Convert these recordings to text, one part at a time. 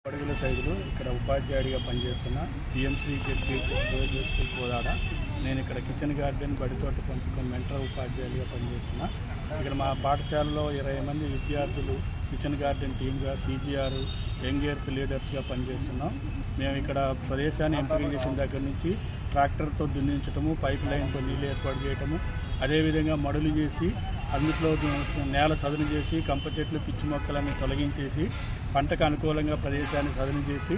అడుగుల సైజులు ఇక్కడ ఉపాధ్యాయుడిగా పనిచేస్తున్న పిఎంసి జెడ్పీ కోదాడ. నేను ఇక్కడ కిచెన్ గార్డెన్ బడితోట పెంపకం మెంటర్ ఉపాధ్యాయుడిగా పనిచేస్తున్నా. ఇక్కడ మా పాఠశాలలో 20 మంది విద్యార్థులు కిచెన్ గార్డెన్ టీమ్గా CGR యంగ్ ఎర్త్ లీడర్స్గా పనిచేస్తున్నాం. మేము ఇక్కడ ప్రదేశాన్ని ఎంపిక చేసిన దగ్గర నుంచి ట్రాక్టర్తో దున్నించటము, పైప్ లైన్తో నీళ్ళు ఏర్పాటు చేయటము, అదేవిధంగా మడులు చేసి అందులో నేల చదును చేసి కంప చెట్లు పిచ్చి మొక్కలన్నీ తొలగించేసి పంటకు అనుకూలంగా ప్రదేశాన్ని చదును చేసి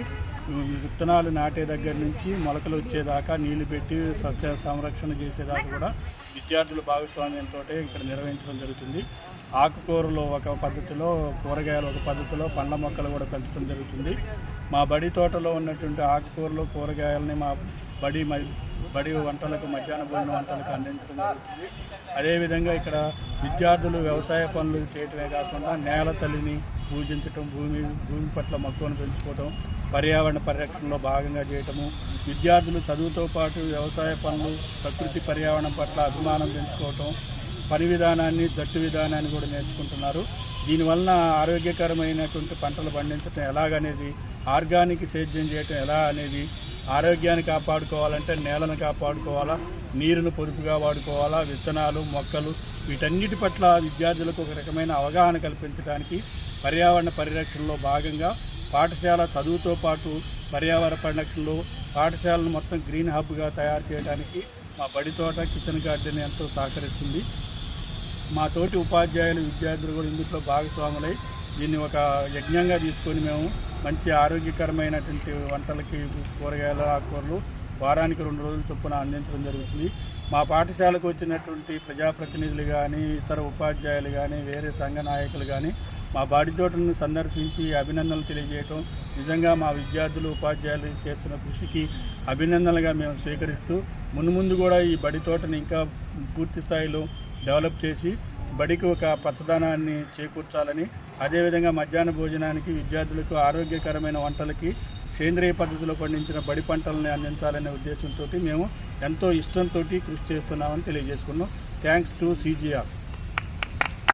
విత్తనాలు నాటే దగ్గర నుంచి మొలకలు వచ్చేదాకా నీళ్లు పెట్టి సస్య సంరక్షణ చేసేదాకా కూడా విద్యార్థుల భాగస్వామ్యంతో ఇక్కడ నిర్వహించడం జరుగుతుంది. ఆకుకూరలు ఒక పద్ధతిలో, కూరగాయలు ఒక పద్ధతిలో, పండ్ల మొక్కలు కూడా పెంచడం జరుగుతుంది. మా బడి తోటలో ఉన్నటువంటి ఆకుకూరలు, కూరగాయలని మా బడి వంటలకు, మధ్యాహ్న భోజన వంటలకు అందించడం జరుగుతుంది. అదేవిధంగా ఇక్కడ విద్యార్థులు వ్యవసాయ పనులు చేయటమే కాకుండా నేల తల్లిని పూజించటం, భూమి పట్ల మక్కువను పెంచుకోవటం, పర్యావరణ పరిరక్షణలో భాగంగా చేయటము, విద్యార్థులు చదువుతో పాటు వ్యవసాయ పనులు, ప్రకృతి పర్యావరణం పట్ల అభిమానం పెంచుకోవటం, పని విధానాన్ని, జట్టు విధానాన్ని కూడా నేర్చుకుంటున్నారు. దీనివలన ఆరోగ్యకరమైనటువంటి పంటలు పండించడం ఎలాగనేది, ఆర్గానిక్ సేద్యం చేయటం ఎలా అనేది, ఆరోగ్యాన్ని కాపాడుకోవాలంటే నేలను కాపాడుకోవాలా, నీరును పొదుపుగా వాడుకోవాలా, విత్తనాలు, మొక్కలు వీటన్నిటి పట్ల విద్యార్థులకు ఒక రకమైన అవగాహన కల్పించడానికి పర్యావరణ పరిరక్షణలో భాగంగా పాఠశాల చదువుతో పాటు పర్యావరణ పరిరక్షణలో పాఠశాలను మొత్తం గ్రీన్ హబ్గా తయారు చేయడానికి మా బడి తోట కిచెన్ గార్డెన్ ఎంతో సహకరిస్తుంది. మా తోటి ఉపాధ్యాయులు, విద్యార్థులు కూడా ఇందులో భాగస్వాములై దీన్ని ఒక యజ్ఞంగా తీసుకొని మేము మంచి ఆరోగ్యకరమైనటువంటి వంటలకి కూరగాయలు, ఆకుకూరలు వారానికి 2 రోజుల చొప్పున అందించడం జరుగుతుంది. మా పాఠశాలకు వచ్చినటువంటి ప్రజాప్రతినిధులు కానీ, ఇతర ఉపాధ్యాయులు కానీ, వేరే సంఘ నాయకులు కానీ మా బడి తోటను సందర్శించి అభినందనలు తెలియజేయటం నిజంగా మా విద్యార్థులు, ఉపాధ్యాయులు చేస్తున్న కృషికి అభినందనలుగా మేము స్వీకరిస్తూ మున్ముందు కూడా ఈ బడి తోటను ఇంకా పూర్తి స్థాయిలో డెవలప్ చేసి బడికి ఒక పచ్చదనాన్ని చేకూర్చాలని, అదేవిధంగా మధ్యాహ్న భోజనానికి విద్యార్థులకు ఆరోగ్యకరమైన వంటలకి సేంద్రియ పద్ధతిలో పండించిన బడి పంటలని అందించాలనే ఉద్దేశంతో మేము ఎంతో ఇష్టంతో కృషి చేస్తున్నామని తెలియజేసుకున్నాం. Thanks to CGR.